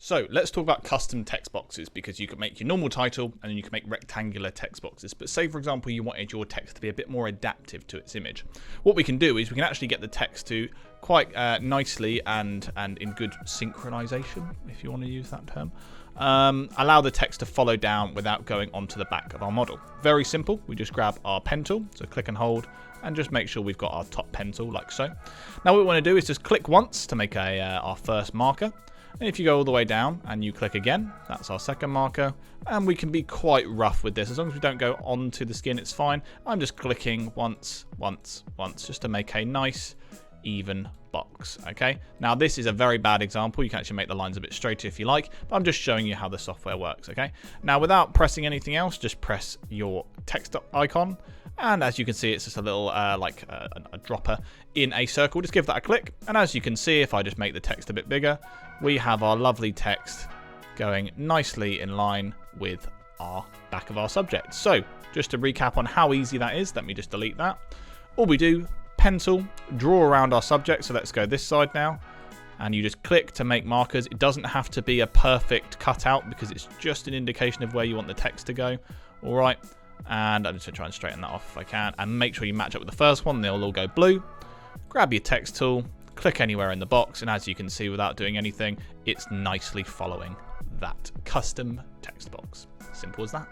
So let's talk about custom text boxes, because you can make your normal title and then you can make rectangular text boxes. But say, for example, you wanted your text to be a bit more adaptive to its image. What we can do is we can actually get the text to quite nicely and in good synchronization, if you want to use that term, allow the text to follow down without going onto the back of our model. Very simple. We just grab our pen tool, so click and hold, and just make sure we've got our top pen tool like so. Now what we want to do is just click once to make our first marker. And if you go all the way down and you click again, that's our second marker. And we can be quite rough with this. As long as we don't go onto the skin, it's fine. I'm just clicking once, just to make a nice, even box. Okay. Now this is a very bad example. You can actually make the lines a bit straighter if you like, but I'm just showing you how the software works. Okay. Now without pressing anything else, just press your text icon. And as you can see, it's just a little like a dropper in a circle. Just give that a click. And as you can see, if I just make the text a bit bigger, we have our lovely text going nicely in line with our back of our subject. So just to recap on how easy that is, let me just delete that. All we do, pencil, draw around our subject. So let's go this side now. And you just click to make markers. It doesn't have to be a perfect cutout because it's just an indication of where you want the text to go. All right. And I'm just going to try and straighten that off if I can. And make sure you match up with the first one. They'll all go blue. Grab your text tool. Click anywhere in the box. And as you can see, without doing anything, it's nicely following that custom text box. Simple as that.